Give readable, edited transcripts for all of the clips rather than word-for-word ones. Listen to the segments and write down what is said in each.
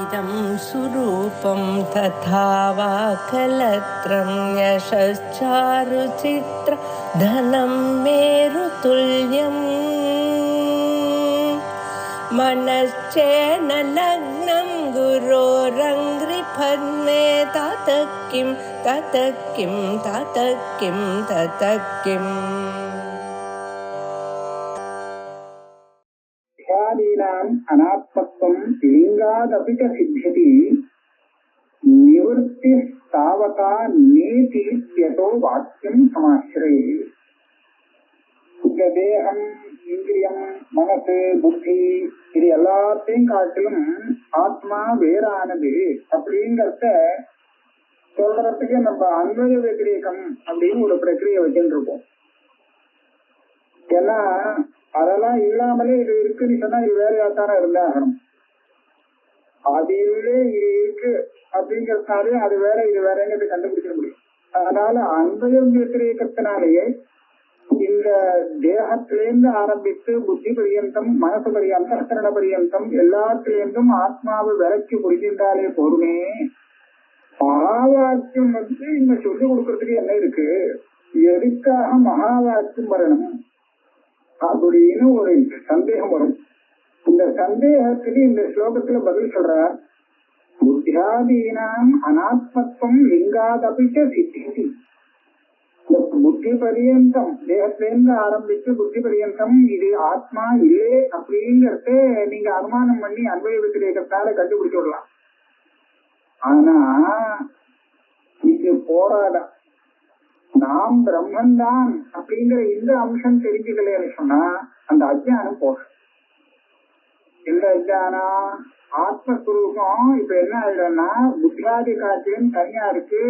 इदं सुरूपं तथा वा कलत्रं यशश्चारुचित्र धनं मेरुतुल्यम् मनश्चेन लग्नं गुरोरङ्घ्रिपद्मे ततः किं ततः किं ततः किं ततः किम् अनात्मत्वं लिंगादपि च सिद्ध्यति निवृत्तिस्तावता नेति यतो वाक्यं समाश्रये. இந்த தேகம், இந்திரியம், மனசு, புத்தி இது எல்லாத்தையும் காட்டிலும் ஆத்மா வேறானது அப்படிங்கறத சொல்றதுக்கு நம்ம அன்வய விதிரேகம் அப்படின்னு ஒரு பிரக்கிரியை வச்சுட்டு இருக்கோம். ஏன்னா அதெல்லாம் இல்லாமலே இது இருக்குன்னு சொன்னா இது வேறையாத்தானே இருந்தாகணும். அது இல்லே இது இருக்கு அப்படிங்கறதுனாலே அது வேற இது வேறங்கிறது கண்டுபிடிக்க முடியும். அதனால அன்வய விதிரேகத்தினாலேயே இந்த தேகத்திலேருந்து ஆரம்பித்து புத்தி பரியந்தம், மனசு பரியந்தம், அந்தரங்க பரியந்தம் எல்லாத்திலேருந்தும் ஆத்மாவை விலக்கி புரிஞ்சின்றாலே போருமே. மகாவாக்கியம் இங்க சொல்லிக் கொடுக்கறதுக்கு என்ன இருக்கு, எதுக்காக மகாவாக்கியம் வரணும் அப்படின்னு ஒரு சந்தேகம் வரும். இந்த சந்தேகத்துக்கு இந்த ஸ்லோகத்துல பதில் சொல்றார். புத்தியாதீனாம் அனாத்மத்துவம் லிங்காதபிச்ச சித்தி. புத்தி பரியந்தம், தேகத்திலேருந்து ஆரம்பிச்சு புத்தி பரியந்தம் இது ஆத்மா இல்லே அப்படிங்கறத நீங்க அனுமானம் பண்ணி அன்வய விதிரேகத்தால கண்டுபிடிச்சு விடலாம். ஆனா இது போராதான். நாம் பிரம்மன்தான் அப்படிங்கிற இந்த அம்சம் தெரிஞ்சுக்கலைன்னு சொன்னா அந்த அஜ்ஞானம் போக இந்த அஜ்ஞானம் ஆத்மஸ்வரூபம் இப்ப என்ன ஆயிடும்னா புத்தியாதி காட்சியும் தனியா இருக்கு,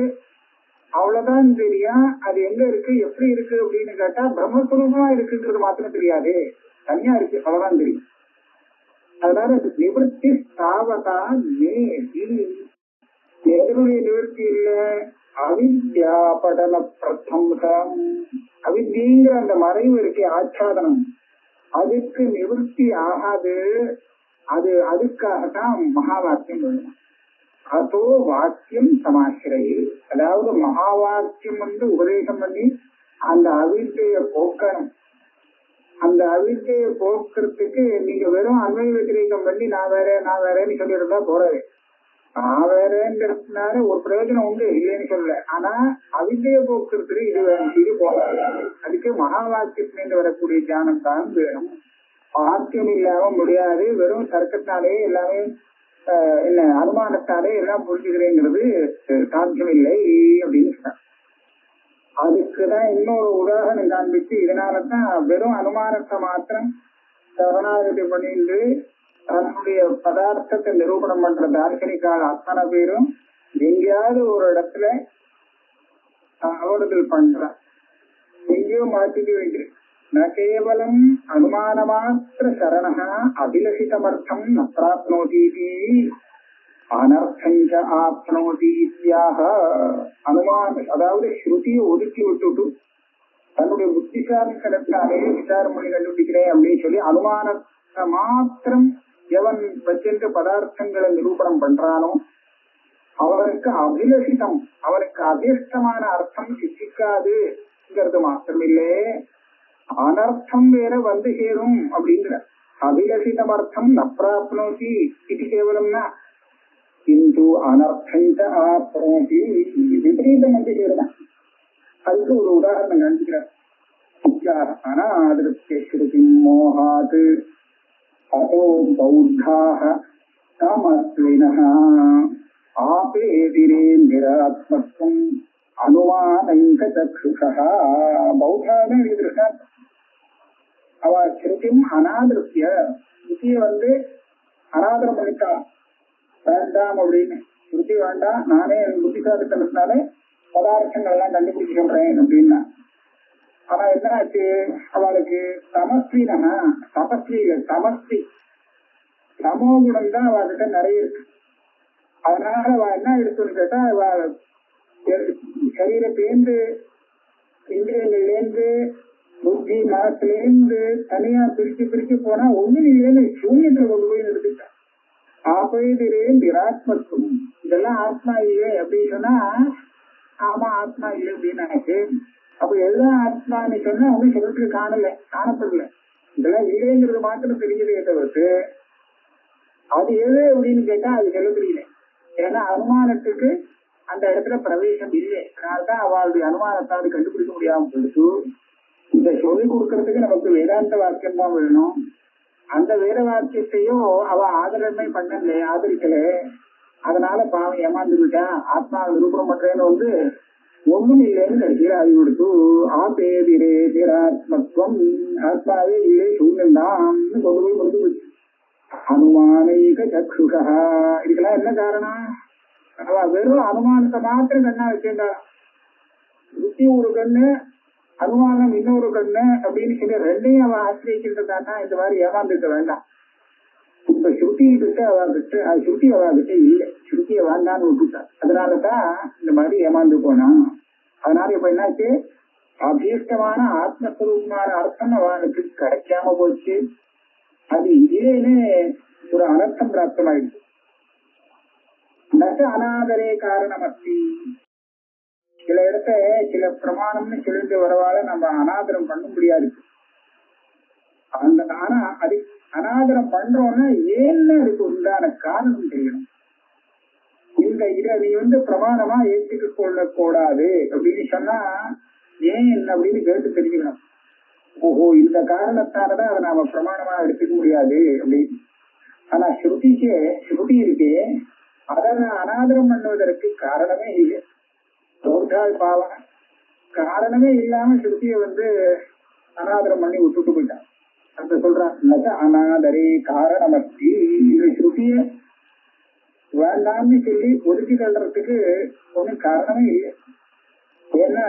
அவ்வளவுதான் தெரியும். அது எங்க இருக்கு, எப்படி இருக்கு அப்படின்னு கேட்டா பிரம்மஸ்வரூபமா இருக்குன்றது மாத்திரம் தெரியாது, தனியா இருக்கு, அவ்வளவுதான் தெரியும். அதனால நிவர்த்தி ஸ்தாவதா நேதி. எதனுடைய நிவர்த்தி இல்ல, அவித்யா படல பிரதம்சம். அவித்திங்கிற அந்த மறைவு இருக்கே ஆச்சாதனம், அதுக்கு நிவர்த்தி ஆகாது. அதுக்காகத்தான் மகா வாக்கியம் வேணும். அதோ வாக்கியம் சமாசிரையே. அதாவது மகா வாக்கியம் உபதேசம் பண்ணி அந்த அவித்தைய போக்கணும். அந்த அவித்தைய போக்குறதுக்கு நீங்க வெறும் அன்வய விதிரேகம் பண்ணி நான் வேறேன்னு சொல்லியிருந்தா போறாரு. நான் வேறேங்கிறதுனால ஒரு பிரயோஜனம் உண்டு, இல்லைன்னு சொல்லல. ஆனா அவித்தைய போக்குறதுக்கு இது போகாது. அதுக்கு மகா வாக்கியத்திலிருந்து வரக்கூடிய தியானம் தான் வேணும். வாக்கியம் இல்லாம முடியாது. வெறும் தர்க்கத்தினாலே எல்லாமே என்ன அனுமானத்தாலே எல்லாம் புரிஞ்சுக்கிறேங்கிறது சாத்தியம் இல்லை அப்படின்னு சொன்னார். அதுக்குதான் இன்னொரு உதாரணம் காண்பிச்சு, இதனாலதான் வெறும் அனுமானத்தை மாத்திரம் சரணாகதி பண்ணிட்டு தன்னுடைய பதார்த்தத்தை நிரூபணம் பண்ற தார்சனிக்கான அத்தனை பேரும் எங்கேயாவது ஒரு இடத்துல அவர்கள் பண்றான், எங்கேயோ மாற்றிக்க வேண்டியது. ந கேவலம் அனுமான மாத்திர சரண அபிலஷிதமர்த்தம் ந பிராப்னோதீதி அனர்த்தஞ்ச ஆப்னோதீத்யாக. அனுமான அதாவது ஸ்ருதியை ஒதுக்கி விட்டுட்டு தன்னுடைய புத்திசாலித்தனத்தாலே விசாரம் பண்ணி கண்டுபிடிக்கிறேன் அப்படின்னு சொல்லி அனுமானத்தை மாத்திரம் எவன் வச்சிருக்க பதார்த்தங்களை நிரூபணம் பண்றானோ அவனுக்கு அபிலஷிதம், அவனுக்கு அதிர்ஷ்டமான அர்த்தம் சித்திக்காதுங்கிறது மாத்திரமில்லே, அனர்த்தம் வேற வந்து சேரும் அப்படிங்கிற. அபிலஷிதம் அர்த்தம் ந பிராப்னோதி இது கேவலம்னா கிந்து அனர்த்தஞ்ச ஆப்னோதி, விபரீதம் வந்து சேருதான். அதுக்கு ஒரு உதாரணம் காண்பிக்கிறார். அனாதிருஷ்ய ஸ்ருதி மோகாத் அதோ பௌத்தாக காமஸ்வினஹ ஆபேதிரே நிராத்மத்வம் அனுமானங்க சக்ஷுஷஹ. பௌத்தான திருஷ்டாந்தம். அவ ஸ்ருதிம் அனாதிருஷ்ய, ஸ்ருதியை அனாதரம் பண்ணிட்டா, வேண்டாம் அப்படின்னு. ஸ்ருதி வேண்டாம், நானே என் புத்திசாலித்தனத்தினாலே பதார்த்தங்கள் எல்லாம் கண்டுபிடிச்சு சொல்றேன் அப்படின்னா. ஆனா என்ன ஆச்சு, அவளுக்கு தமஸ்வினா, தபஸ்விகள் தமஸ்வி சமோகுணம் தான் அவகிட்ட நிறைய இருக்கு. அதனால அவ என்ன எடுத்துன்னு கேட்டா, அவ சரீரத்திலேருந்து இந்திரியங்கள்லேருந்து புத்தி மனசுலேருந்து தனியா பிரிச்சு போனா ஒண்ணு இல்லைன்னு சூன்யத்துல கொண்டு போய் எடுத்துட்டா. ஆபேதிரே நிராத்மத்துவம். இதெல்லாம் ஆத்மா இல்லை அப்படின்னு சொன்னா ஆமா ஆத்மா இல்லை அப்படின்னு நினைச்சு அப்ப எதுதான் ஆத்மான்னு சொன்னா ஒன்னும் சொல்றதுக்கு காணப்படல. இதெல்லாம் இல்லைங்கிறது மாத்திரம் தெரிஞ்சதே தவிர்த்து அது எது அப்படின்னு கேட்டா அது சொல்ல தெரியல. ஏன்னா அனுமானத்துக்கு அந்த இடத்துல பிரவேசம் இல்லை. அதனால்தான் அவளுடைய அனுமானத்தால் கண்டுபிடிக்க முடியாம போயிடுச்சு. இதை சொல்லிக் கொடுக்கறதுக்கு நமக்கு வேதாந்த வாக்கியம் தான் வேணும். அந்த வேத வாக்கியத்தையும் அவ ஆதரிக்கல. அதனால பாவம் ஏமாந்து விட்டா. ஆத்மா நிரூபணம் பண்றேன்னு ஒண்ணும் இல்லைன்னு கடைசியில அறிவுறுத்து. ஆபேதிரே நிராத்மத்துவம், ஆத்மாவே இல்லை சூழ்நிலாம் கொண்டு போய் கொண்டு போச்சு. அனுமானிக சக்ஷுஷா. இதுக்கெல்லாம் என்ன காரணம்? அவ வெறும் அனுமானத்தை மாத்திரம் கண்ணா வச்சிருந்தா. சுத்தி ஒரு கண்ணு, அனுமானம் இன்னொரு கண்ணு அப்படின்னு சொல்லி ரெண்டையும் அவ ஆசிரியச்சிருந்தான்னா இந்த மாதிரி ஏமாந்துக்க வேண்டாம். இப்ப ஸ்ருதி கிட்ட ஸ்ருதி அவகிட்ட இல்லை, ஸ்ருதியை வேண்டான்னு விட்டுட்டா. அதனாலதான் இந்த மாதிரி ஏமாந்து போனா. அதனால இப்ப என்னாச்சு, அபீஷ்டமான ஆத்மஸ்வரூபமான அர்த்தம் அவனுக்கு கிடைக்காம போச்சு. அது இல்லைன்னு ஒரு அனர்த்தம் பிராப்தமாயிடுச்சு. நச அநாதரே காரணம் அஸ்தி. சில இடத்த சில பிரமாணம்னு சொல்லிட்டு வரவால நம்ம அநாதரம் பண்ண முடியாது. ஆனா அது அநாதரம் பண்றோம்னா ஏன்னு அதுக்கு உண்டான காரணம் தெரியணும். இதை நீ பிரமாணமா ஏற்றுக்க கொள்ள கூடாது அப்படின்னு சொன்னா ஏன் அப்படின்னு கேட்டு தெரிஞ்சுக்கணும். ஓஹோ இந்த காரணத்தாலதான் அதை நாம பிரமாணமா எடுத்துக்க முடியாது அப்படின்னு. ஆனா ஸ்ருதி இருக்கே அதை அநாதரம் பண்ணுவதற்கு காரணமே இல்லை. தோற்றால் பாவம் காரணமே இல்லாம ஸ்ருதியை அநாதரம் பண்ணி விட்டுட்டு போயிட்டான். அந்த சொல்றான் நச அநாதரே காரணமஸ்தி. இந்த ஸ்ருதிய வேண்டாம்னு சொல்லி ஒதுக்கி தள்ளுறதுக்கு ஒன்னும் காரணமே இல்லை. ஏன்னா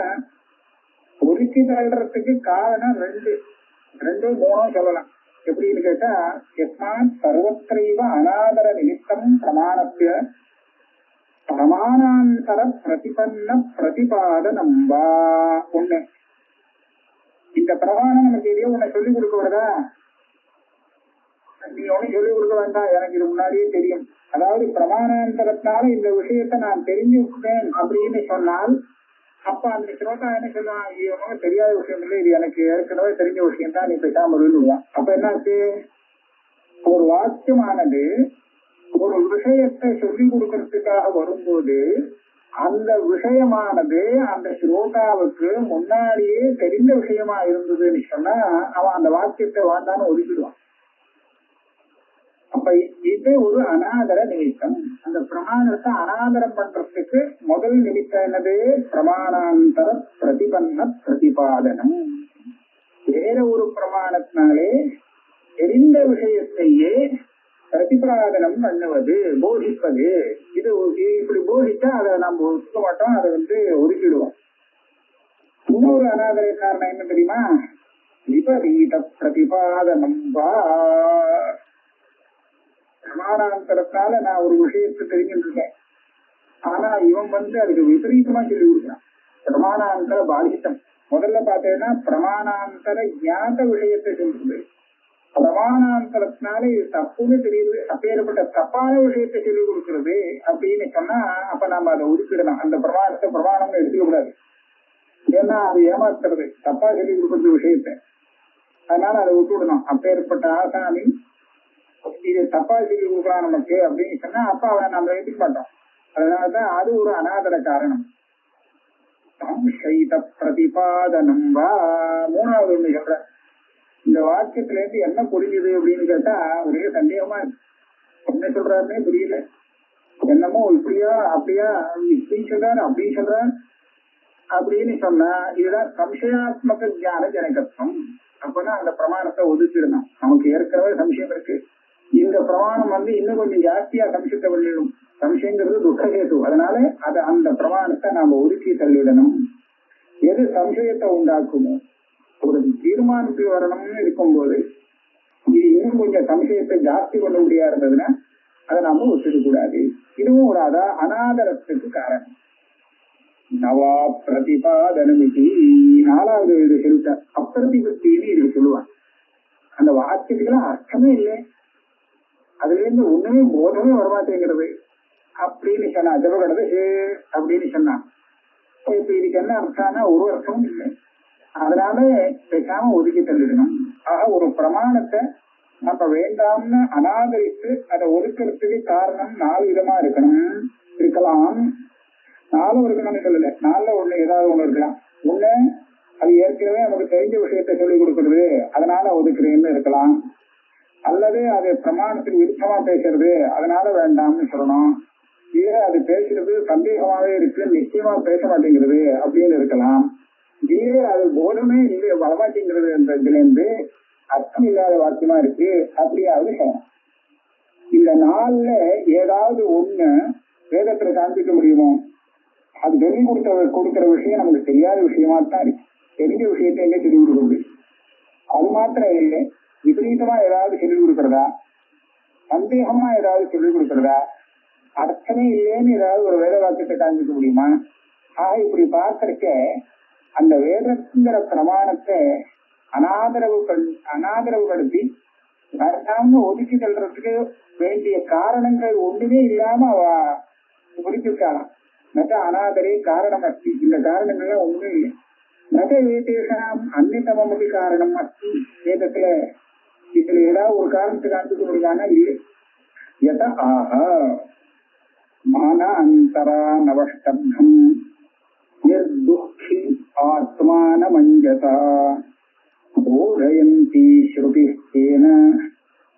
ஒதுக்கி தள்ளுறதுக்கு காரணம் ரெண்டு மூணோ சொல்லலாம். எப்படின்னு கேட்டா, எஸ்மாத் சர்வத்திரைவ அநாதர நிமித்தம் பிரமாணத்திய பிரமாணாந்தர பிரதிபன்ன பிரதிபாதனம் வா. ஒண்ணு, இந்த பிரமாணம் நமக்கு எதையோ உன்னை சொல்லிக் கொடுக்க வருதா? நீ ஒன்னும் சொல்லிக் கொடுக்க வேண்டாம், எனக்கு இது முன்னாடியே தெரியும். அதாவது பிரமாணாந்தரத்தினால இந்த விஷயத்த நான் தெரிஞ்சுக்கிட்டேன் அப்படின்னு சொன்னால் அப்ப அந்த ஸ்ரோதா என்ன சொல்லுவான், இது ஒன்றும் தெரியாத விஷயம் இல்லை, இது எனக்கு ஏற்கனவே தெரிஞ்ச விஷயம் தான், நீ பேசாம விடுவான். அப்ப என்னாச்சு, ஒரு வாக்கியமானது ஒரு விஷயத்தை சொல்லிக் கொடுக்கறதுக்காக வரும்போது அந்த விஷயமானது அந்த ஸ்ரோதாவுக்கு முன்னாடியே தெரிந்த விஷயமா இருந்ததுன்னு சொன்னா அவன் அந்த வாக்கியத்தை வேண்டான்னு ஒதுக்கிடுவான். அப்ப இது ஒரு அநாதர நிமித்தம். அந்த பிரமாணத்தை அநாதரம் பண்றதுக்கு முதல் நிமித்தம் என்னது? பிரமாணாந்தர பிரதிபன்ன பிரதிபாதனம். வேற ஒரு பிரமாணத்தினாலே தெரிந்த விஷயத்தையே பிரதிபாதனம் பண்ணுவது, போதிப்பது. இது இப்படி போதிச்சா அதை நம்ம ஒதுக்க மாட்டோம், அதை ஒதுக்கிடுவோம். இன்னொரு அநாதர காரணம் என்ன தெரியுமா? விபரீத பிரதிபாதனம் வா. பிரமாணாந்தரத்தால நான் ஒரு விஷயத்தை தெரிஞ்சுட்டு இருக்கேன், ஆனா இவன் அதுக்கு விபரீதமா சொல்லி கொடுக்குறான். பிரமாணாந்தர பாதித்தம். முதல்ல பார்த்தேன்னா பிரமாணாந்தர ஞாத விஷயத்தை சொல்றது, பிரமாணாந்தரத்தினால இது தப்புன்னு தெரியுது, அப்பேற்பட்ட தப்பான விஷயத்தை சொல்லிக் கொடுக்கறது அப்படின்னு சொன்னா அப்ப நாம அதை ஒதுக்கிடலாம். அந்த பிரமாணத்தை பிரமாணம்னு எடுத்துக்க கூடாது. ஏன்னா அது ஏமாத்துறது, தப்பா சொல்லிக் கொடுக்கறது விஷயத்தை. அதனால அதை விட்டுவிடணும். அப்பேற்பட்ட ஆசாமி இது தப்பா சொல்லி கொடுக்கலாம் நமக்கு அப்படின்னு சொன்னா அப்ப அவனை நம்ம எடுத்துக்க மாட்டோம். அதனாலதான் அது ஒரு அநாதர காரணம். சம்சயித பிரதிபாதனம் வா. மூணாவது ஒண்ணு சொல்ற, இந்த வாக்கியத்துல இருந்து என்ன புரிஞ்சுது அப்படின்னு கேட்டா ஒரே சந்தேகமா இருக்கு. என்ன சொல்றாருன்னே புரியல. என்னமோ இப்படியா அப்படியா, இப்படி சொல்றாரு அப்படி சொல்றாரு அப்படின்னு சொன்னா இதுதான் சம்சயாத்மக ஞான ஜனகத்துவம். அப்பனா அந்த பிரமாணத்தை ஒதுக்கிடணும். நமக்கு ஏற்கனவே சம்சயம் இருக்கு, இந்த பிரமாணம் இன்னும் கொஞ்சம் ஜாஸ்தியா சம்சயத்தை பண்ணிடும். சம்சயங்கிறது துக்கஹேது. அதனால அந்த பிரமாணத்தை நாம ஒதுக்கி தள்ளிடணும். எது சம்சயத்தை உண்டாக்குமோ, ஒரு தீர்மானத்துக்கு வரணும்னு இருக்கும்போது இது இன்னும் கொஞ்சம் சம்சயத்தை ஜாஸ்தி பண்ண முடியா இருந்ததுன்னா அதை நாம ஒத்துக்க கூடாது. இதுவும் ஒரு அநாதரத்துக்கு காரணம். நவா பிரதிபாதனமிதி. நாலாவது இது சொல்லிட்ட அப்பிரதிபத்தின்னு இதுக்கு சொல்லுவான். அந்த வாக்கியத்துக்கெல்லாம் அர்த்தமே இல்லை. அதுல இருந்து ஒண்ணுமே போதமே வரமாட்டேங்கிறது அப்படின்னு சொன்னா ஜபகடது அப்படின்னு சொன்னான். இப்ப இதுக்கு என்ன அர்த்தம்னா ஒரு அர்த்தமும் இல்லை. அதனால பேசாம ஒதுக்கி தள்ளிடணும். ஆக ஒரு பிரமாணத்தை நம்ம வேண்டாம்னு அநாதரித்து அதை ஒதுக்கிறதுக்கு காரணம் 4 விதமா இருக்கலாம். 4 இருக்கணும்னு சொல்லல, 4ல ஒண்ணு ஏதாவது ஒண்ணு இருக்கலாம். ஒண்ணு அது ஏற்கனவே நமக்கு தெரிஞ்ச விஷயத்த சொல்லிக் கொடுக்கறது அதனால ஒதுக்குறேன்னு இருக்கலாம். அல்லது அது பிரமாணத்துக்கு விருப்பமா பேசுறது அதனால வேண்டாம்னு சொல்லணும். இல்ல அது பேசுறது சந்தேகமாவே இருக்கு நிச்சயமா பேச மாட்டேங்கிறது அப்படின்னு இருக்கலாம். இல்ல அது போதமே இல்லை வரமாட்டேங்கிறது என்ற இதுல இருந்து அர்த்தம் இல்லாத வாக்கியமா இருக்கு அப்படியாவது சொல்லணும். இந்த 4ல ஏதாவது ஒண்ணு வேதத்துல காண்பிக்க முடியுமோ? அது சொல்லி கொடுக்கிற விஷயம் நமக்கு தெரியாத விஷயமா தான் இருக்கு. தெரிஞ்ச விஷயத்தை எங்க சொல்லிக் கொடுக்குறது? அது மாத்திரம் இல்லை, விபரீதமா ஏதாவது சொல்லிக் கொடுக்கறதா, சந்தேகமா ஏதாவது சொல்லிக் கொடுக்கறதா, அர்த்தமே இல்லைன்னு ஏதாவது ஒரு வேத வாக்கியத்தை காண்பிக்க முடியுமா? ஆக இப்படி பார்க்கறக்க அந்த வேதங்கிற பிரமாணத்தை அனாதரவுபடுத்தி வேண்டாம்னு ஒதுக்கி தள்ளுறதுக்கு வேண்டிய காரணங்கள் ஒண்ணுமே இல்லாம அவ ஒதுக்கிட்டாலாம். நக அனாதரே காரணம் அஸ்தி, இந்த காரணங்கள்லாம் ஒண்ணுமே இல்லை. நக வேதேஷாம் அந்நியதமபி காரணம் அஸ்தி, வேதத்துல இதுல ஏதாவது ஒரு காரணத்தை காண்பிக்க முடியுமானா இல்லை. யத ஆஹ மான அந்தரா நவஷ்டப்தம் நிர்துக்கி ஆத்மானமஞ்சதா போதயந்தி ஸ்ருதிஸ்தேன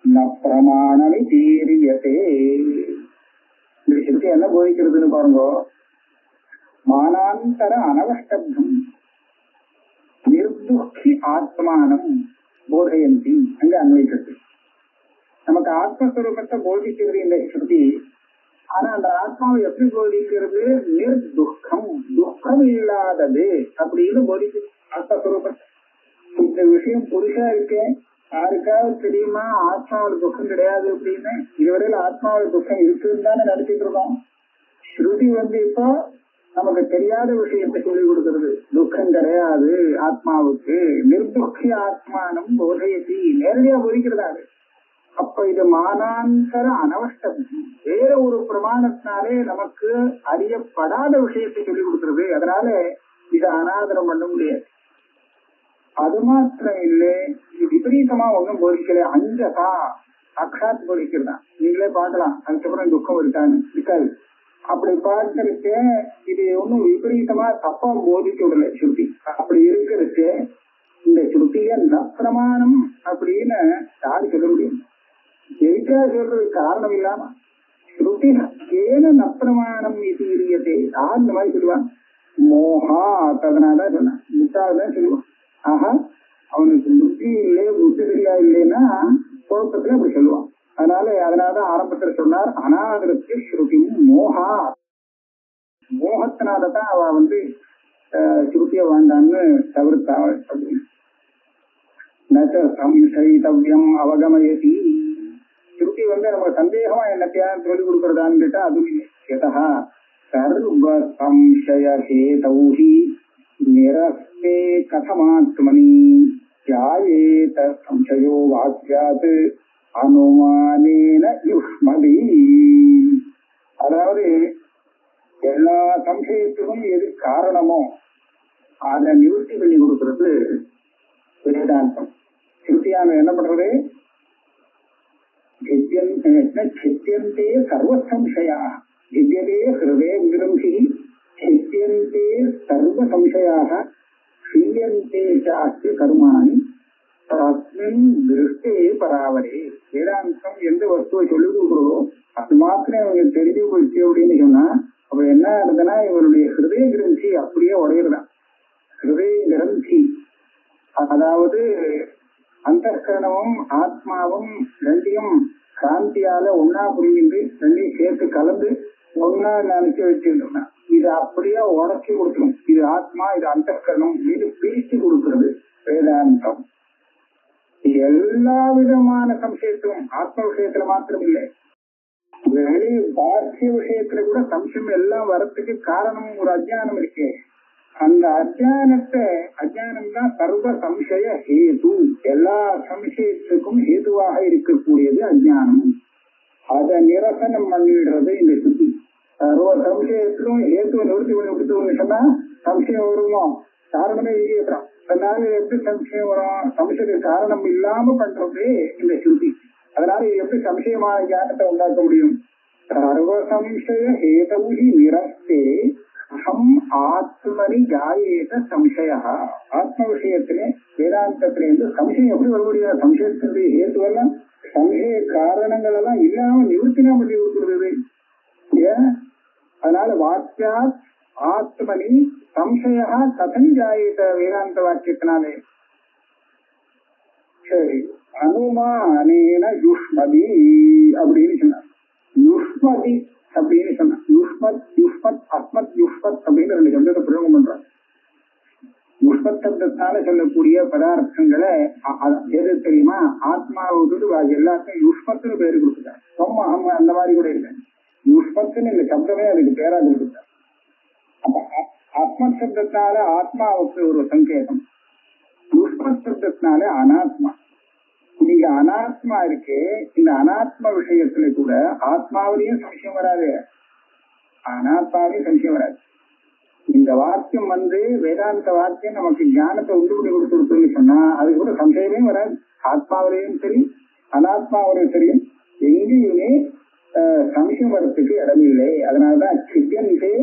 ந பிரமாணமிதீரியதே. இந்த ஸ்ருதி என்ன போதிக்கிறதுன்னு பாருங்க. மானாந்தர அனவஷ்டப்தம் நிர்துக்கி ஆத்மானம் போதயந்தி அங்க அன்வைக்கிறது. நமக்கு ஆத்மஸ்வரூபத்தை போதிக்கிறது இந்த ஸ்ருதி. ஆனா அந்த ஆத்மாவை எப்படி போதிக்கிறது? நிர்துக்கம், துக்கம் இல்லாதது அப்படின்னு போதிக்கிறது ஆத்மஸ்வரூபத்தை. இந்த விஷயம் புதுசா இருக்கே, யாருக்காவது தெரியுமா ஆத்மாவோட துக்கம் கிடையாது அப்படின்னு? இதுவரையில ஆத்மாவோட துக்கம் இருக்குன்னு தானே நினைச்சிட்டு இருக்கோம். ஸ்ருதி இப்போ நமக்கு தெரியாத விஷயத்தை சொல்லிக் கொடுக்கிறது. துக்கம் கிடையாது ஆத்மாவுக்கு, நிர்துக்கி ஆத்மானம் போதையதி நேரடியா போதிக்கிறதாரு. அப்ப இது மானாந்தர அனவஷ்டப்தம், வேற ஒரு பிரமாணத்தினாலே நமக்கு அறியப்படாத விஷயத்தை சொல்லிக் கொடுக்கிறது. அதனால இதை அனாதரம் பண்ண முடியாது. அது மாத்திரம் இல்லை, இது விபரீதமா ஒண்ணும் போதிக்கல. அஞ்சதா சாட்சாத் போதிக்கிறதா. நீங்களே பார்க்கலாம், அதுக்கப்புறம் துக்கம் இருக்காது. அப்படி பார்க்கறதுக்கு இது ஒன்னும் விபரீதமா தப்பா போதிக்க விடல ஸ்ருதி. அப்படி இருக்கிறதுக்கு இந்த ஸ்ருதிய ந பிரமாணம் அப்படின்னு யாரு சொல்ல முடியும்? எதுக்கா சொல்றது? காரணம் இல்லாம ஸ்ருதி கேன ந பிரமாணம் இது இரியதே. யார் இந்த மாதிரி சொல்லுவான்? மோகா அதனாலதான் சொன்னான், முட்டாள்தான் சொல்லுவான். ஆஹா அவனுக்கு புத்தி இல்லை, புத்தி சரியா இல்லைன்னா குழப்பத்துல அப்படி சொல்லுவான். அதனாலதான் ஆரம்பத்துல சொன்னார் அனாதரத்து ஸ்ருதியும் மோகா. மோகத்தினாலதான் அவ ஸ்ருதிய வேண்டான்னு தவிர்த்தாள் அப்படின்னு. நச்ச சம்சயித்தவ்யம் அவகமயதி. ஸ்ருதி நமக்கு சந்தேகமா என்னத்தையாவது சொல்லிக் கொடுக்கறதான்னு கேட்டா அதுவும் இல்லை. எதா சர்வ சம்சய ஹேதௌஹி நிரஸ்தே கதமாத்மனி தியாயேத சம்சயோ வாக்யாத் அனுமானேன யுஷ்மதி. அதாவது எல்லா சம்சயத்துக்கும் எது காரணமோ அதை நிவர்த்தி பண்ணி கொடுக்கிறது வேதாந்தம். ஸ்ருதியான என்ன பண்றது? சித்தியந்தே சர்வ சம்சயா வித்யதே ஹிருதய கிரந்தி சித்தியந்தே சர்வ சம்சயாக க்ஷீயந்தே சாஸ்தி கர்மாணி தஸ்மின் திருஷ்டே பராவரே. வேதாந்தம் எந்த வஸ்துவை சொல்லிக் கொடுக்குறதோ அது மாத்திரம் இவங்க தெரிஞ்சு போயிடுச்சு அப்படின்னு சொன்னா அப்ப என்ன இருந்ததுன்னா இவருடைய ஹிருதய கிரந்தி அப்படியே உடையிறதான். ஹிருதய கிரந்தி அதாவது அந்த கரணமும் ஆத்மாவும் ரெண்டையும் கிராந்தியால ஒன்னா புரிந்து ரெண்டையும் சேர்த்து கலந்து ஒன்னா நினைச்சு வச்சிருந்தோம்னா இது அப்படியே உடச்சி கொடுக்கணும். இது ஆத்மா, இது அந்த கரணம், இது பிரிச்சு கொடுக்கிறது வேதாந்தம். எல்லா விதமான சம்சயத்தும் ஆத்ம விஷயத்துல மாத்திரம் இல்லை, வெளி பாக்கிய விஷயத்துல கூட சம்சயம் எல்லாம் வரத்துக்கு காரணம் ஒரு அஜ்ஞானம் இருக்கே. அந்த அஜ்ஞானம் தான் சர்வ சம்சய ஹேது. எல்லா சம்சயத்துக்கும் ஹேதுவாக இருக்கக்கூடியது அஜ்ஞானம். அதை நிரசனம் பண்ணிடுறது இந்த சுத்தி. ஒரு சம்சயத்திலும் ஏத்துவ நிவர்த்தி பண்ணி கொடுத்தோம்னு சொன்னா சம்சயம் வருமோ? காரணமே இல்லையே. அதனால எப்படி சம்சயம் வரும்? சம்சயத்துக்கு காரணம் இல்லாம பண்றது இந்த சுத்தி. அதனால எப்படி சம்சயமான ஞானத்தை உண்டாக்க முடியும்? சர்வ சம்சய ஹேதவுஹி நிரஸ்தே அகம் ஆத்மனி ஜாயேத சம்சய. ஆத்ம விஷயத்திலே வேதாந்தத்திலிருந்து சம்சயம் எப்படி வர முடியாது? சம்சயத்தினுடைய ஹேத்துவெல்லாம் சம்சய காரணங்கள் எல்லாம் இல்லாம நிவர்த்தினா பண்ணி கொடுக்கிறது. ஏன்? அதனால வாக்கியா ஆத்மனி சம்சய கதம் ஜாயேத வேதாந்த வாக்கியத்தினாலே. சரி, அனுமானேன யுஷ்மதி அப்படின்னு சொன்னார். யுஷ்மதி அப்படின்னு சொன்னா யுஷ்மத் யுஷ்மத் அஸ்மத் யுஷ்மத் அப்படின்னு 2 சப்தத்தை பிரயோகம் பண்றாங்க. யுஷ்மத் சப்தத்தால சொல்லக்கூடிய பதார்த்தங்களை எது தெரியுமா? ஆத்மாவை விட்டுட்டு பாக்கி எல்லாத்தையும் யுஷ்மத்துன்னு பேரு கொடுத்துட்டாங்க. சொம்மா அம்மா அந்த மாதிரி கூட இல்லை. யுஷ்மத்துன்னு இந்த சப்தமே அதுக்கு பேரா கொடுத்துட்டாங்க. அப்ப அஸ்மத் சப்தத்தினால ஆத்மாவுக்கு ஒரு சங்கேதம், யுஷ்மத் சப்தத்தினால அனாத்மா. நீங்க அனாத்மா இருக்கு, இந்த அனாத்ம விஷயத்துல கூட ஆத்மாவிலையும் சம்சயம் வராது, அனாத்மாவிலையும் சம்சயம் வராது. இந்த வாக்கியம் வேதாந்த வாக்கியம் நமக்கு ஞானத்தை உண்டு பண்ணி கொடுத்துருன்னு சொன்னா அதுக்கு கூட சம்சயமே வராது. ஆத்மாவிலையும் சரி அனாத்மாவிலையும் சரி எங்கேயுமே சம்சயம் வரத்துக்கு இடமில்லை. அதனாலதான் சித்தியந்தே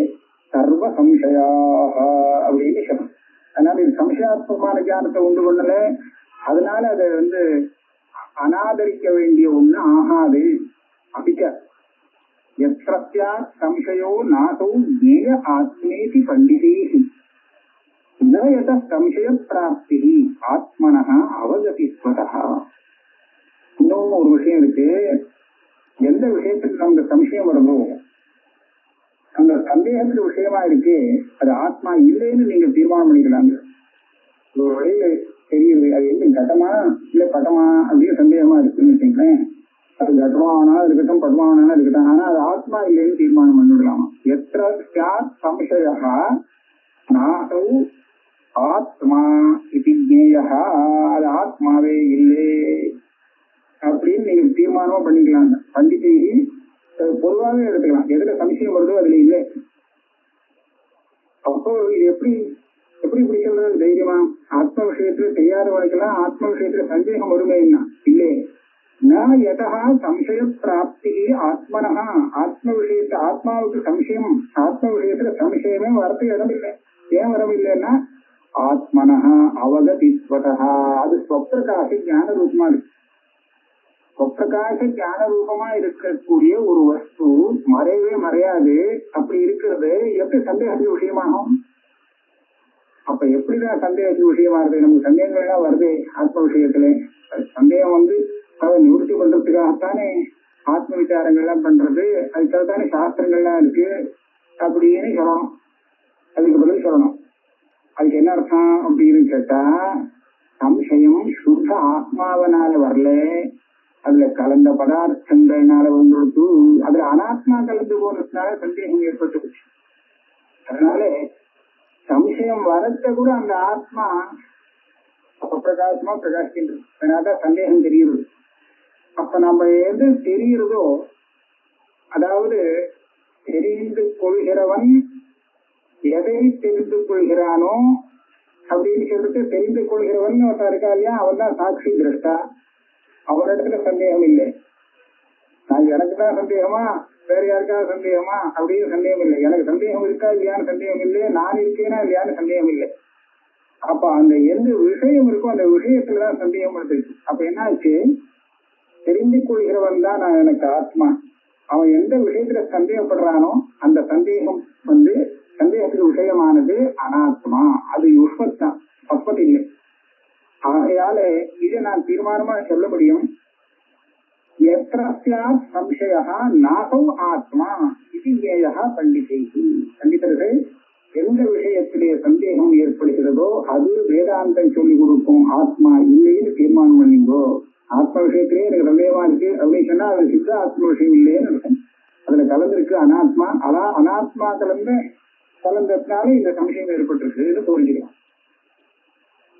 சர்வ சம்சயாக அப்படின்னு சொல்லணும். அதனால இது சம்சயாத்மகமான ஞானத்தை உண்டு பண்ணல. அதனால அதை அனாதரிக்க வேண்டிய ஒண்ணு ஆகாது. அபிச்ச யத்ரஸ்யா சம்சயோ நாசோ ஜேய ஆத்மேதி பண்டிதேஹி ந யத சம்சய பிராப்திஹி ஆத்மனஹ அவகதிஸ்வதஹ. இன்னும் ஒரு விஷயம் இருக்கு. எந்த விஷயத்துக்கு நமக்கு சம்சயம் வருமோ அந்த சந்தேகத்துக்கு விஷயமா இருக்கு, அது ஆத்மா இல்லைன்னு நீங்க தீர்மானம் பண்ணிக்கலாங்க. ஒரு வழியில தெரியுது அது எப்படி கட்டமா இல்ல பட்டமா அப்படின்னு சந்தேகமா இருக்குன்னு வச்சுங்களேன். அது கட்டமாவனாலும் இருக்கட்டும் பட்டமாவனாலும் இருக்கட்டும், ஆனா அது ஆத்மா இல்லைன்னு தீர்மானம் பண்ணிவிடலாமா? எத்திர ஸ்யாத் சம்சயா நாசௌ ஆத்மா இது ஜேயா, அது ஆத்மாவே இல்லை அப்படின்னு நீங்க தீர்மானமா பண்ணிக்கலாங்க. பண்டிகை பொதுவாகவே எடுத்துக்கலாம். எதுல சம்சயம் வருதோ அதுல இல்லை. அப்போ இது எப்படி எப்படி சொல்றது தைரியமா? ஆத்ம விஷயத்துல தெரியாதவனுக்கெல்லாம் ஆத்ம விஷயத்துல சந்தேகம் வருமேன்னா இல்லை. நான் எதா சம்சய பிராப்தி ஆத்மனஹா, ஆத்ம விஷயத்த ஆத்மாவுக்கு சம்சயம், ஆத்ம விஷயத்துல சம்சயமே வரத்துக்கு இடம் இல்லை. ஏன் வரவில்லைன்னா ஆத்மனஹா அவகதிஸ்வதஹா, அது ஸ்வப்பிரகாச ஞான ரூபமா இருக்கு. ஸ்வப்பிரகாச ஞான ரூபமா இருக்கக்கூடிய ஒரு வஸ்து மறையவே மறையாது. அப்படி இருக்கிறது எப்படி சந்தேகத்துக்கு விஷயமாகும்? அப்ப எப்படிதான் சந்தேகத்துக்கு விஷயமா இருக்கு? நமக்கு சந்தேகங்கள் எல்லாம் வருது ஆத்ம விஷயத்துல. சந்தேகம் அதை நிவர்த்தி பண்றதுக்காகத்தானே ஆத்ம விசாரங்கள்லாம் பண்றது, அதுக்காகத்தானே சாஸ்திரங்கள்லாம் இருக்கு அப்படின்னு சொல்லணும். அதுக்கு பதில் சொல்லணும். அதுக்கு என்ன அர்த்தம் அப்படின்னு கேட்டா, சம்சயம் சுத்த ஆத்மாவனால வரல, அதுல கலந்த பதார்த்தங்கள்னால வந்துடுத்து, அதுல அனாத்மா கலந்து போனதுனால சந்தேகம் ஏற்பட்டு. அதனால சம்சயம் வரத்த கூட அந்த ஆத்மா பிரகாசமா பிரகாசிக்கின்றது. அதனாலதான் சந்தேகம் தெரியுது. அப்ப நம்ம எது தெரியுறதோ, அதாவது தெரிந்து கொள்கிறவன் எதை தெரிந்து கொள்கிறானோ அப்படின்னு சொல்லிட்டு, தெரிந்து கொள்கிறவன் ஒருத்தன் இருக்கா இல்லையா, அவன் தான் சாட்சி திரஷ்டா. அவரிடத்துல சந்தேகம் இல்லை. நான் எனக்கு தான் சந்தேகமா வேற யாருக்காவது சந்தேகமா அப்படின்னு சந்தேகம் இல்லை. எனக்கு சந்தேகம் இருக்கா இல்லையான்னு சந்தேகம் இல்லை, நான் இருக்கேனா இல்லையான்னு சந்தேகம் இல்லை. அப்ப அந்த எந்த விஷயம் இருக்கோ அந்த விஷயத்துலதான் சந்தேகம் வந்துருக்கு. அப்ப என்ன ஆச்சு? தெரிந்து கொள்கிறவன் தான் நான் எனக்கு ஆத்மா. அவன் எந்த விஷயத்துல சந்தேகப்படுறானோ அந்த சந்தேகம் சந்தேகத்துக்கு விஷயமானது அனாத்மா, அது யுஷ்மத் தான், சத்வத் இல்லை. ஆகையால இதை நான் தீர்மானமா சொல்ல முடியும். சம்சயா நாசௌ ஆத்மா இது ஜேயா பண்டிதைஹி. பண்டிதர்கள் எந்த விஷயத்திலே சந்தேகம் ஏற்படுகிறதோ அது வேதாந்தம் சொல்லிக் கொடுக்கும் ஆத்மா இல்லைன்னு தீர்மானம் பண்ணிங்கோ. ஆத்ம விஷயத்திலே எனக்கு சந்தேகமா இருக்கு அப்படின்னு சொன்னா அது சித்த ஆத்ம விஷயம் இல்லைன்னு இருக்கும். அதுல கலந்திருக்கு அனாத்மா. அனாத்மா கலந்ததுனால இந்த சம்சயம் ஏற்பட்டிருக்குன்னு தோன்றிக்கலாம்.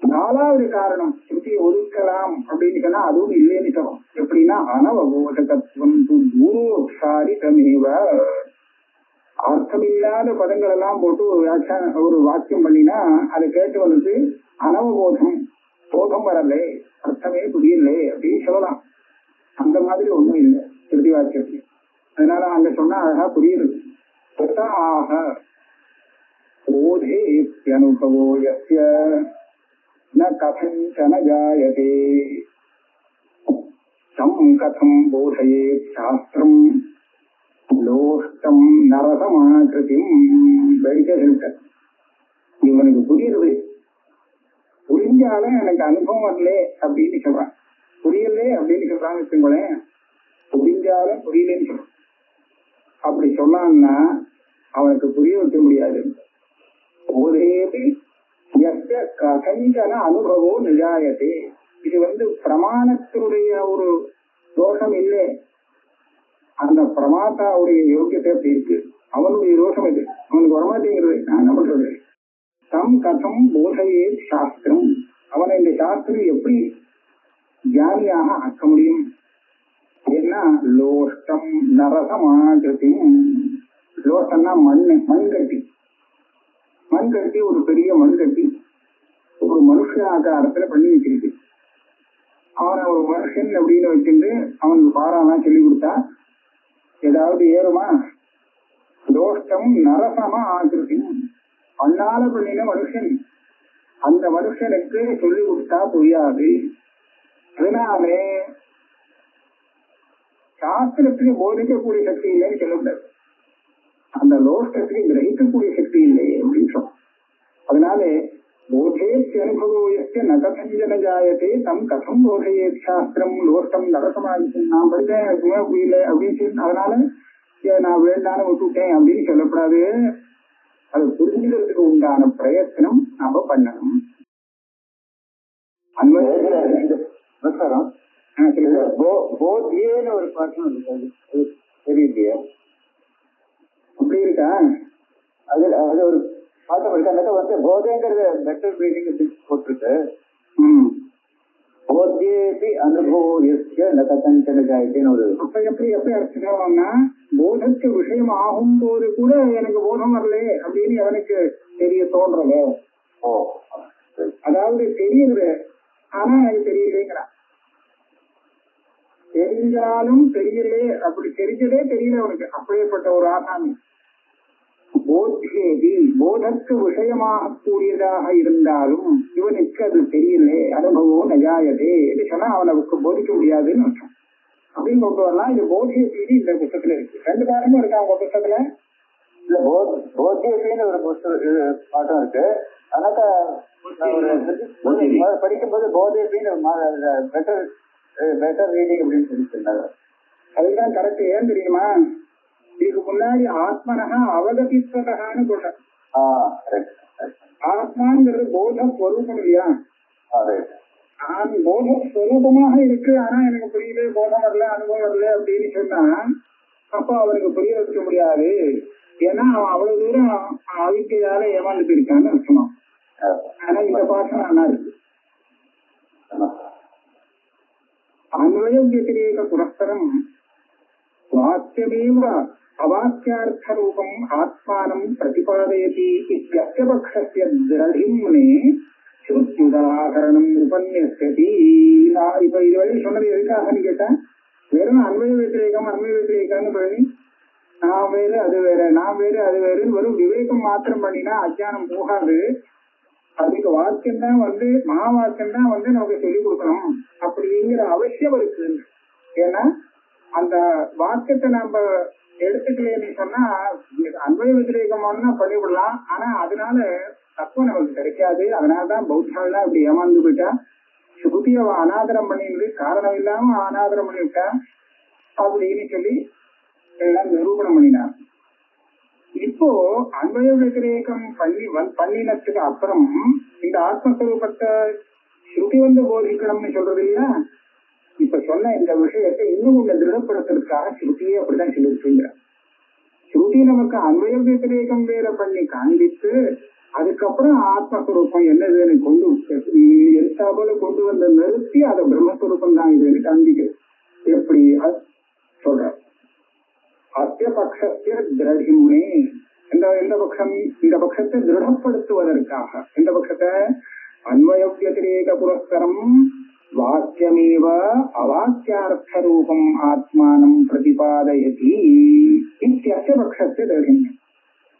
4வது காரணம் ஸ்ருதியை ஒதுக்கலாம் அப்படின்னு சொன்னா அதுவும் இல்லைன்னு சொல்லும். எப்படின்னா அனவபோத தத்துவம் பூர்வோக்ஷாரிதமேவ. அர்த்தமில்லாத பதங்கள் எல்லாம் போட்டு ஒரு வாக்கியம் பண்ணினா அதை கேட்டு வந்து அனவபோதம், போதம் வரல, அர்த்தமே புரியல அப்படின்னு சொல்லலாம். அந்த மாதிரி ஒண்ணும் இல்லை திருதி வாக்கியத்துக்கு. அதனால அங்க சொன்னா அழகா புரியுது. ஆக போதே அனுபவோ யஸ்ய ந கதஞ்சன ஜாயதே தம் கதம் போதயேத் சாஸ்திரம் லோஷ்டம் நரசமாகிருதிம். வேடிக்கை சொல்லிட்ட, இவனுக்கு புரியுது, புரிஞ்சாலும் எனக்கு அனுபவம் வரல அப்படின்னு சொல்றான். புரியல அப்படின்னு சொல்றான்னு வச்சுங்களேன், புரிஞ்சாலும் புரியலன்னு சொல்றான். அப்படி சொன்னான்னா அவனுக்கு புரிய வைக்க முடியாது. ஒரேபி எஸ்ய கதஞ்சன அனுபவோ நிஜாயதே. இது பிரமாணத்தினுடைய ஒரு தோஷம் இல்லை, அந்த பிரமாதாவுடைய யோகியத்தை அப்படி இருக்கு. அவனுடைய தோஷம் இது, அவனுக்கு வரமாட்டேங்கிறது. நான் என்ன பண்றது? தம் கதம் போதையே சாஸ்திரம். அவனை இந்த சாஸ்திரம் எப்படி ஞானியாக ஆக்க முடியும்? ஏன்னா லோஷ்டம் நரசமாகிருதியும். லோஷ்டம்னா மண்கட்டி. மண்கட்டி ஒரு பெரிய மண்கட்டி ஒரு மனுஷ ஆகாரத்துல பண்ணி வச்சிருக்கு. அவனை ஒரு மனுஷன் அப்படின்னு வச்சுட்டு அவனுக்கு பாராலாம் சொல்லி கொடுத்தா ஏதாவது ஏறுமா? லோஷ்டம் நரசமா ஆகிருதியும். அண்ணால பண்ணின மனுஷன், அந்த மனுஷனுக்கு சொல்லி கொடுத்தா புரியாது. அதனாலே சாஸ்திரத்துக்கு போதிக்கக்கூடிய சக்தி இல்லைன்னு சொல்லக்கூடாது, அந்த லோஷ்டத்துக்கு கிரகிக்கக்கூடிய சக்தி இல்லை அப்படின்னு சொல்றோம். அதனால போதேஸ்ய அனுபவஸ்ய நகசஞ்சன ஜாயத்தே தம் கதம் போதையேத் சாஸ்திரம் லோஷ்டம் நரசமாகிட்டு. நான் படித்தேன், எனக்கு புரியல அப்படின்னு சொல்லி அதனால நான் வேண்டான்னு விட்டுட்டேன் அப்படின்னு சொல்லக்கூடாது. அது புரிஞ்சுக்கிறதுக்கு உண்டான பிரயத்தனம் நாம பண்ணணும். போதியேன்னு ஒரு பாட்டு தெரியலையே, அப்படி இருக்கா? அது ஒரு பாட்டம் இருக்கு. அந்த போதைங்கிறது பெட்டர் மீனிங் போட்டிருக்கு. போதேபி அனுபவஸ்ய ந கதஞ்சன ஜாயத்தேன்னு ஒரு. அப்ப எப்படி அர்த்தம்னா, போதத்து விஷயம் ஆகும் போது கூட எனக்கு போதம் வரல அப்படின்னு அவனுக்கு தெரிய தோன்றல. அதாவது தெரியுது, ஆனா எனக்கு தெரியலேங்கிறான். தெரிஞ்சாலும் தெரியலே, அப்படி தெரிஞ்சதே தெரியல அவனுக்கு. அப்படியேப்பட்ட ஒரு ஆசாமி. போதேபி போதற்கு விஷயமாக கூடியதாக இருந்தாலும் இவனுக்கு அது தெரியல, அனுபவம் நஜாயதே என்று சொன்னா அவனுக்கு போதிக்க முடியாதுன்னு அர்த்தம். அப்படின்னு கொண்டு வரலாம். இது போதேபி இந்த புத்தகத்துல இருக்கு. ரெண்டு பாடமும் இருக்கு அவங்க புத்தகத்துல. இல்ல போதேபின்னு ஒரு பாட்டம் இருக்கு. அதனால படிக்கும்போது போதேபின்னு பெட்டர் ரீடிங் அப்படின்னு சொல்லி சொன்னாங்க. அதுதான் கரெக்ட். ஏன் தெரியுமா? இதுக்கு முன்னாடி ஆத்மனக அவகதிஸ்வதகான்னு சொல்றேன். ஆத்மாங்கிறது போதஸ்வரூபம் இல்லையா? நான் போதஸ்வரூபமாக இருக்கு, ஆனா எனக்கு புரியல, போதம் வரல, அனுபவம் வரல அப்படின்னு சொன்னா அப்போ அவனுக்கு புரிய வைக்க முடியாது. ஏன்னா அவன் அவ்வளவு தூரம் அவிக்கையால ஏமாந்துட்டு இருக்கான்னு அர்த்தமா. ஆனா இந்த பாஷம் நல்லா இருக்கு. அன்வய வத்திரேக புரஸ்தரம் வாக்கியமேவ அவாக்கியார்த்த ரூபம் ஆத்மானம் பிரதிபாதயதி இத்யஸ்ய பக்ஷஸ்ய திரடிம்னே ஸ்ருத்யுதாகரணம் உபன்யஸ்யதி. இப்ப இதுவரை சொன்னது எதுக்காகன்னு கேட்டா, வெறும் அன்வய வத்திரேகம்னு பண்ணி நான் வேறு அது வேற, நான் வேறு அது வேறுன்னு வெறும் விவேகம் மாத்திரம் பண்ணினா அஜ்ஞானம் போகாது. அதுக்கு வாக்கியம் தான் மகா வாக்கியம் தான் நமக்கு சொல்லிக் கொடுக்கணும் அப்படிங்கிற அவசியம் இருக்கு. ஏன்னா அந்த வாக்கியத்தை நம்ம எடுத்துக்கலன்னு சொன்னா அன்வய வத்திரேகம்னா பண்ணிவிடலாம். ஆனா அதனால தத்துவம் நமக்கு கிடைக்காது. அதனாலதான் பௌத்தாலாம் இப்படி ஏமாந்து போயிட்டா. ஸ்ருதியை அனாதரம் பண்ணிட்டு காரணம் இல்லாம அனாதரம் பண்ணிவிட்டா அப்படின்னு சொல்லி எல்லாம் நிரூபணம் பண்ணினார். இப்போ அன்வய வத்திரேகம் பண்ணினதுக்கு அப்புறம் இந்த ஆத்மஸ்வரூபத்தை ஸ்ருதி போதிக்கணும்னு சொல்றது இல்லையா? இப்ப சொன்ன இந்த விஷயத்தை இன்னும் கொஞ்சம் திருடப்படுத்துறதுக்காக ஸ்ருதியே அப்படிதான் சொல்லிருக்குங்கிற. ஸ்ருதி நமக்கு அன்வய வத்திரேகம் வேற பண்ணி காண்பித்து அதுக்கப்புறம் ஆத்மஸ்வரூபம் என்னதுன்னு எல்லா போல கொண்டு நிறுத்தி அதை பிரம்மஸ்வரூபம் தான் இதுன்னு காண்பிக்கிறது. எப்படி சொல்ற அஸ்ய பக்ஷஸ்ய திரடிம்னே, எந்த பட்சம், இந்த பட்சத்தை திருடப்படுத்துவதற்காக. எந்த பட்சத்தை? அன்வய வத்திரேக புரஸ்கரம் வாக்கியமேவ அவாக்கியார்த்த ரூபம் ஆத்மானம் பிரதிபாதயதி இத்தியஸ்ய பக்ஷஸ்ய திரடிம்னே.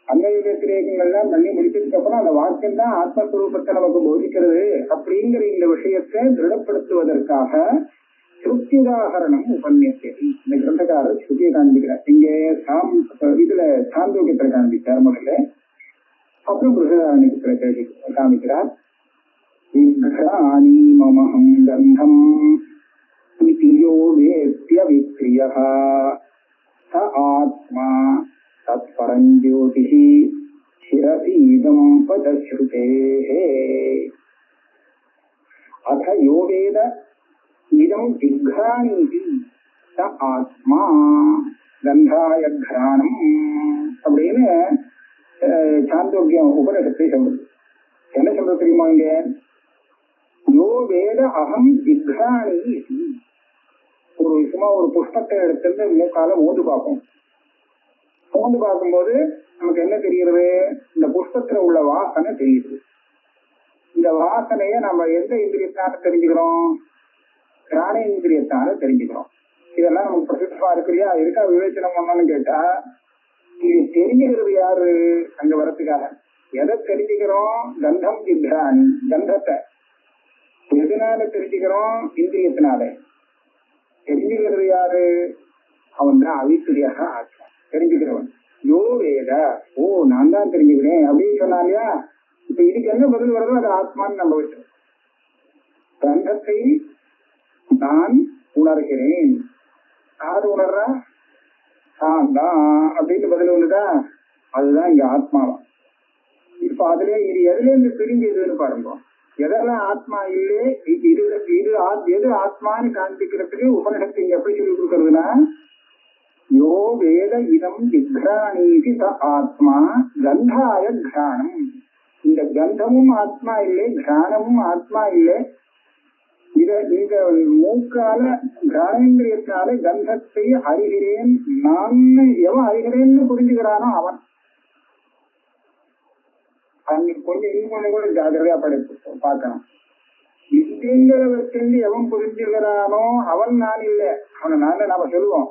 அன்வய வத்திரேகங்கள்லாம் பண்ணி முடிச்சதுக்கு அப்புறம் அந்த வாக்கியம் தான் ஆத்மஸ்வரூபத்தை நமக்கு போதிக்கிறது அப்படிங்கிற இந்த விஷயத்தை திருடப்படுத்துவதற்காக ஸ்ருத்தியுதாகரணம் உபன்யசதி. இந்த கிரந்தக்காரர் ஸ்ருதியை காண்பிக்கிறார். இங்கே இதுல சாந்தோக்கியத்துல காண்பிச்சார் முதல்ல, அப்புறம் பிருகதாரண்யத்துல காமிக்கிறார். மமஹம் கந்தம் யோ வேத்ய விக்ரியः ச ஆத்மா தத்பரம் ஜோதிஹி சிரசீதம் பதஸ்ருதேஹ அத யோ வேத இதம் ஜிக்ராணீதி ச ஆத்மா கந்தாய கிராணம் அப்படின்னு சாந்தோக்கியம் உபனிஷத்தை சொல்றது. என்ன சொல்றது தெரியுமா? இங்க யோ வேத அகம் ஜிக்ராணி. ஒரு சும்மா ஒரு புஷ்பத்தை எடுத்து மூக்கால மூந்து பார்ப்போம். மூந்து பார்க்கும்போது நமக்கு என்ன தெரிகிறது? இந்த புஷ்பத்துல உள்ள வாசனை தெரியுது. இந்த வாசனைய நம்ம எந்த இந்திரியத்தால தெரிஞ்சுக்கிறோம்? கிராணேந்திரியத்தால தெரிஞ்சுக்கிறோம். இதெல்லாம் நமக்கு பிரசித்தமா இருக்கு இல்லையா? இருக்கா விவேச்சனம் பண்ணணும்னு கேட்டா, இது தெரிஞ்சுக்கிறது யாரு அங்க வரத்துக்காக? எதை தெரிஞ்சுக்கிறோம்? கந்தம் ஜிக்ராணி, கந்தத்தை. எதனால தெரிஞ்சுக்கிறோம்? இந்திரியத்தினால. தெரிஞ்சுக்கிறது யாரு? அவன் தான் அவித்துரியாக ஆத்மா, தெரிஞ்சுக்கிறவன். யோ வேத, ஓ நான் தான் தெரிஞ்சுக்கிறேன் அப்படின்னு சொன்னா இல்லையா? இப்ப இதுக்கு என்ன பதில் வருதோ அது ஆத்மான்னு நம்ம வச்சோம். கந்தத்தை நான் உணர்கிறேன். யாரு உணர்றா? நான் தான் அப்படின்னு பதில் வந்துதா? அதுதான் இங்க ஆத்மாவா. இப்ப அதுல இது எதுல இருந்து பிரிஞ்சதுன்னு பாருங்க. எதெல்லாம் ஆத்மா இல்லே, இது எது ஆத்மான்னு காண்பிக்கிறதுக்கு உபனிஷத்து இங்க எப்படி சொல்லி கொடுக்கறதுன்னா, யோ வேத இதம் ஜிக்ராணீதி ச ஆத்மா கந்தாய கிராணம். இந்த கந்தமும் ஆத்மா இல்லை, கிராணமும் ஆத்மா இல்லை. இந்த மூக்கால கிராணேந்திரியத்தினால கந்தத்தை அறிகிறேன் நான். எவன் அறிகிறேன்னு புரிஞ்சுக்கிறானோ அவன். அன்னைக்கு கொஞ்சம் இன்னும் கூட ஜாகிரதையா பார்க்கணும். இந்திரியங்களை வச்சிருந்து எவன் புரிஞ்சுக்கிறானோ அவன் நான் இல்லை. அவனை நான் நாம சொல்லுவோம்.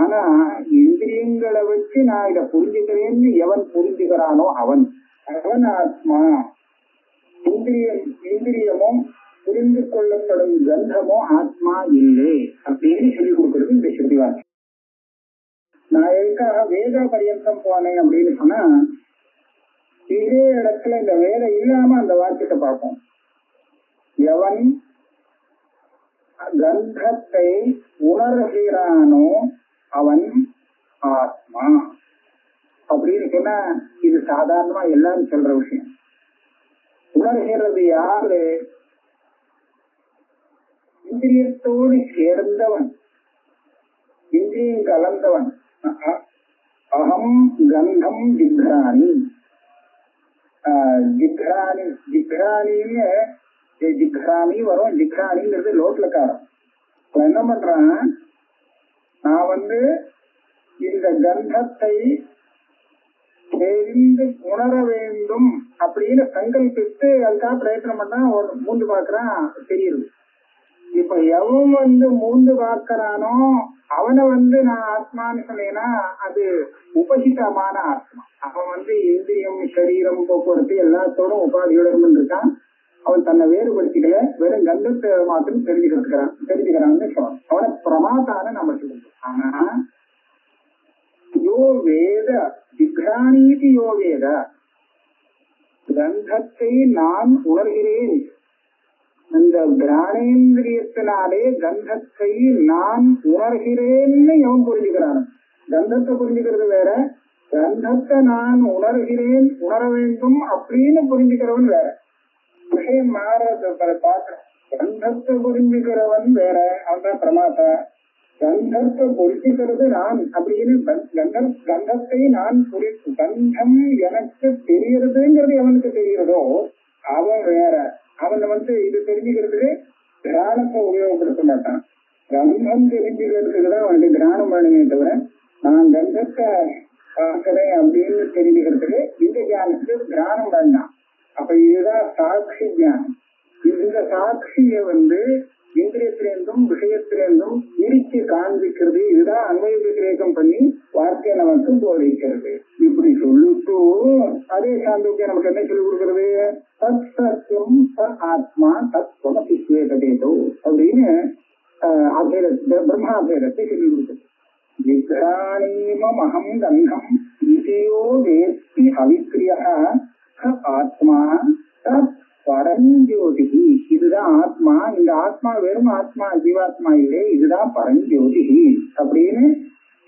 ஆனா இந்திரியங்களை வச்சு நான் இதை புரிஞ்சுக்கிறேன்னு எவன் புரிஞ்சுக்கிறானோ அவன் ஆத்மா. இந்திரியமும் புரிந்து கொள்ளப்படும் கந்தமோ ஆத்மா இல்லை அப்படின்னு சொல்லி கொடுக்கறது இந்த ஸ்ருதிவாசி. நான் எதுக்காக வேத பரியந்தம் போனேன் அப்படின்னு சொன்னா, இதே இடத்துல இந்த வேதம் இல்லாம அந்த வாக்கியத்தை பார்ப்போம். எவன் கந்தத்தை உணர்கிறானோ அவன் ஆத்மா அப்படின்னு சொன்னா, இது சாதாரணமா எல்லாரும் சொல்ற விஷயம். உணர்கிறது யாரு? இந்திரியத்தோடு சேர்ந்தவன், இந்திரியம் கலந்தவன். அகம் கந்தம் ஜிக்ராணி. ஜிக்ராணின்னு ஜிக்ராமி வரும். ஜிக்ராணிங்கிறது லோட்லக்காரம். என்ன பண்றான்? நான் இந்த கந்தத்தை தெரிந்து உணர வேண்டும் அப்படின்னு சங்கல்பித்து அதுக்காக பிரயத்தனம் பண்ணா மூந்து பார்க்கறான், தெரியுது. இப்ப எவன் மூந்து பார்க்கறானோ அவனை நான் ஆத்மான்னு சொன்னேன்னா அது உபசிதமான ஆத்மா. அவன் இந்திரியம் சரீரம் போக்குவரத்து எல்லாத்தோடும் உபாதியோட இருக்கான். அவன் தன்னை வேறுபடுத்திக்கல, வெறும் கந்தத்தை மாத்திரம் தெரிஞ்சுக்கிறான்னு சொல்றான். அவனை பிரமாதான நம்ம சொல்லுவோம். ஆனா யோ வேத ஜிக்ராணீதி யோ வேத, கந்தத்தை நான் உணர்கிறேன். இந்த கிராணேந்திரியத்தினாலே கந்தத்தை நான் உணர்கிறேன்னு எவன் புரிஞ்சுக்கிறான். கந்தத்தை புரிஞ்சுக்கிறது வேற, கந்தத்தை நான் உணர்கிறேன், உணர வேண்டும் அப்படின்னு புரிஞ்சுக்கிறவன் வேற. விஷயம் மாறது பார்க்கிறோம். கந்தத்தை புரிஞ்சுக்கிறவன் வேற, அவன் பிரமாதா. கந்தத்தை புரிஞ்சுக்கிறது நான் அப்படின்னு கந்தத்தை நான் கந்தம் எனக்கு தெரியறதுங்கிறது எவனுக்கு தெரிகிறதோ அவன் வேற. அவன் இது தெரிஞ்சுக்கிறதுக்கு கிராணத்தை உபயோகப்படுத்த மாட்டான். கந்தம் தெரிஞ்சுக்கிறதுக்கு தான் அவனுக்கு கிராணம் வேணுமே தவிர நான் கந்தத்தை பார்க்கிறேன் அப்படின்னு தெரிஞ்சுக்கிறதுக்கு இந்த ஞானத்துக்கு தியானம் வேண்டாம். அப்ப இதுதான் சாட்சி ஞானம். இந்த சாட்சிய இந்திரியத்திலிருந்தும் விஷயத்திலிருந்தும் பிரிச்சு காண்பிக்கிறது. இதுதான் அன்வய விவேகம் பண்ணி வார்த்தையை நமக்கு போதிக்கிறது. இப்படி சொல்லிட்டு அதே சாந்தோக்கியம் நமக்கு என்ன சொல்லிக் கொடுக்கிறது? தத் சத்தியம் ச ஆத்மா தத்துவம் சிஸ்வேதேதோ அப்படின்னு பிரம்மாபேதத்தை சொல்லிக் கொடுக்கிறது. விக்ராணீமஹம் கந்தம் விஜயோ வேத்தி அவிக்ரியா ஆத்மா தத் பரஞ்சோதிகி. இதுதான் ஆத்மா. இந்த ஆத்மா வெறும் ஆத்மா ஜீவாத்மா இல்லை, இதுதான் பரஞ்சோதிகி அப்படின்னு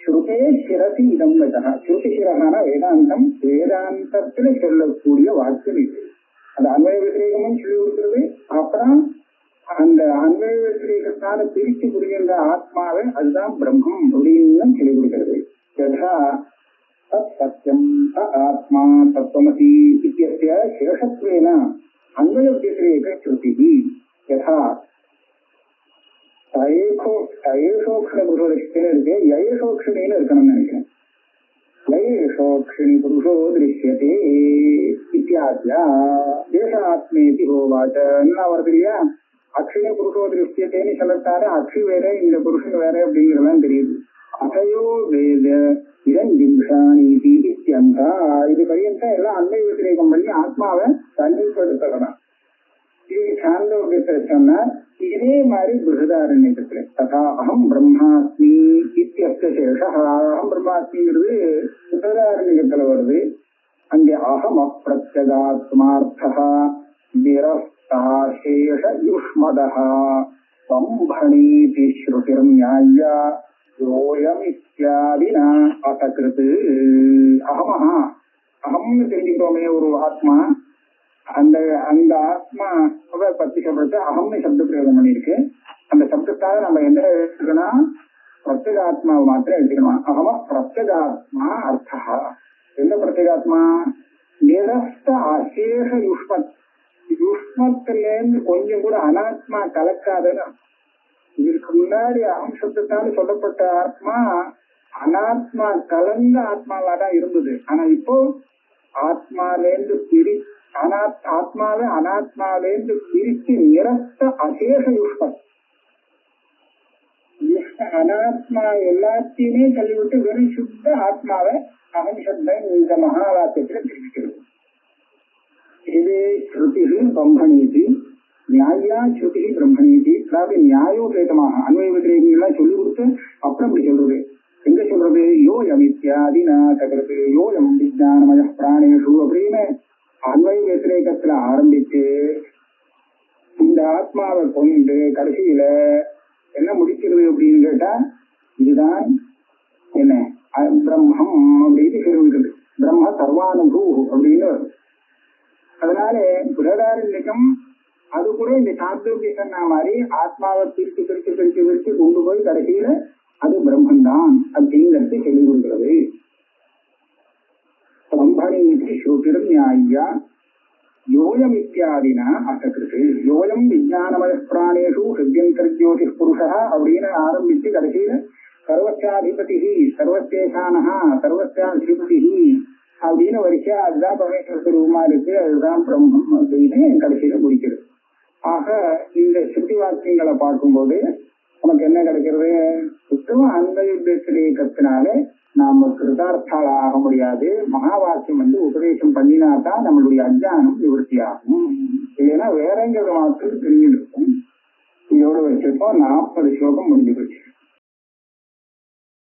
ஸ்ருதே சிரசி இதம் வச்சா. ஸ்ருதி சிரகான வேதாந்தம், வேதாந்தத்துல சொல்லக்கூடிய வாக்கியம் இது. அந்த அன்வய விதிரேகமும் சொல்லி கொடுக்கிறது. அப்புறம் அந்த அன்வய விதிரேகத்தால பிரிச்சு புரிகின்ற ஆத்மாவை அதுதான் பிரம்மம் அப்படின்னு சொல்லி கொடுக்கிறது. யதா தத் சத்யம் ஆத்மா தத்துவமசி இத்தியஸ்ய சேஷத்வேன அன்வய விதிரேக ஸ்ருதி யதா தயேஷோக்ஷண புருஷோதரிஷ்டன்னு இருக்கு, யயேஷோக்ஷணின்னு இருக்கணும்னு நினைக்கிறேன். யயேஷோக்ஷணி புருஷோ திருஷ்யதே இத்தியாத்யா தேச ஆத்மேதி ஹோவாச்ச. என்ன வருது இல்லையா? அக்ஷய புருஷோ திருஷ்யத்தேன்னு சொல்லத்தாரு. அக்ஷி வேற இந்த புருஷன் வேற அப்படிங்கிறதான் தெரியுது. அசையோ வேத இரண்டிம்ஷாணி இத்தியந்தா. இது பரியந்தா எல்லாம் அன்வய விதிரேகம் பண்ணி ஆத்மாவை தனிப்படுத்தலாம். இது சாந்தோக்கியத்துல சொன்னார். இதே மாதிரி பிருஹதாரண்யத்துல ததா அகம் பிரம்மாஸ்மி இத்தியஸ்ய சேஷா. அகம் பிரம்மாஸ்மிங்கிறது பிருஹதாரண்யத்துல வருது. அங்கே அகம் அப்பிரத்யகாத்மார்த்தா நிரஸ்தாசேஷ யுஷ்மதஹ சம்பணீதி ஸ்ருதிர்நியாய யோயம் இத்யாதினா அசகிருத். அகமஹா அகம்னு தெரிஞ்சுக்கிறோமே ஒரு ஆத்மா. அந்த அந்த ஆத்மா பத்தி சொல்றது அகம்னு சப்த பிரயோகம் பண்ணிருக்கு. அந்த சப்தத்தால நம்ம என்ன எடுத்துக்கணும்? பிரத்யேகாத்மாவை மாத்திரம் எடுத்துக்கணும். அகம பிரத்யேகாத்மா அர்த்தா. எந்த பிரத்யேகாத்மா? நிரஸ்த அசேஷ யுஷ்மத். யுஷ்மத்திலேருந்து கொஞ்சம் கூட அனாத்மா கலக்காதுன்னு. இதுக்கு முன்னாடி அகம் சப்தத்தால சொல்லப்பட்ட ஆத்மா அனாத்மா கலந்த ஆத்மாவாதான் இருந்தது. ஆனா இப்போ ஆத்மாலேருந்து ஆத்மாவை அனாத்மாவிலேருந்து பிரிச்சு நிரஸ்த அசேஷ யுஷ்மத். அனாத்மா எல்லாத்தையுமே தள்ளிவிட்டு வெறும் சுத்த ஆத்மாவை அகம் சப்தம் இந்த மகாவாக்கியத்துல தெரிவிக்கிறது. இதே ஸ்ருதி பிரம்மணீதி நியாயா ஸ்ருதி பிரம்மணீதி. அதாவது நியாயோபேதமாக அன்வய விதிரேகங்கள்லாம் சொல்லி கொடுத்து அப்புறம் இப்படி சொல்றது. எங்க சொல்றது? யோயம் இத்தியாதினா தகர்த்து யோயம் விஜானமய பிராணேஷு அப்படின்னு அன்வய விதிரேகத்துல ஆரம்பிச்சு இந்த ஆத்மாவை கொண்டு கடைசியில என்ன முடிக்கிறது அப்படின்னு கேட்டா இதுதான் என்ன பிரம்மம் அப்படின்னு சொல்லிருக்குது. பிரம்ம சர்வானுபூ அப்படின்னு வருது. அதனால பிருஹதாரண்யகம் அது கூட இந்த சாந்தோக்கிய சொன்ன மாதிரி ஆத்மாவை பிரிச்சு பிரிச்சு பிரிச்சு பிரிச்சு கொண்டு போய் கடைசியில அது பிரம்மன்தான் அப்படிங்கிறது சொல்லி கொடுக்கிறது. சம்பணீதி ஸ்ருதிரும் நியாயா யோயம் இத்தியாதினா அசகிருத்து. யோயம் விஜானமய பிராணேஷு ஹிருத்யந்தர்ஜோதி புருஷா அப்படின்னு ஆரம்பிச்சு கடைசியில சர்வஸ்யாதிபதி சர்வசேஷானஹா சர்வஸ்யாதிபதி அப்படின்னு வரிசையா அதுதான் பரமேஸ்வர சுரூபமா இருக்கு, அதுதான் பிரம்மம் அப்படின்னு கடைசியில முடிக்கிறது. ஆக இந்த ஸ்ருதி வாக்கியங்களை பார்க்கும்போது நமக்கு என்ன கிடைக்கிறது? சுத்தமா அன்வய விதிரேகத்தினாலே நாம கிருதார்த்தால ஆக முடியாது. மகா வாக்கியம் உபதேசம் பண்ணினாதான் நம்மளுடைய அஜ்ஞானம் நிவர்த்தி ஆகும். இல்லைன்னா வேறங்கிறத மாத்திரம் தெரிஞ்சிருக்கும். இதோட வச்சிருப்போம். 40 ஸ்லோகம் முடிஞ்சு போச்சு.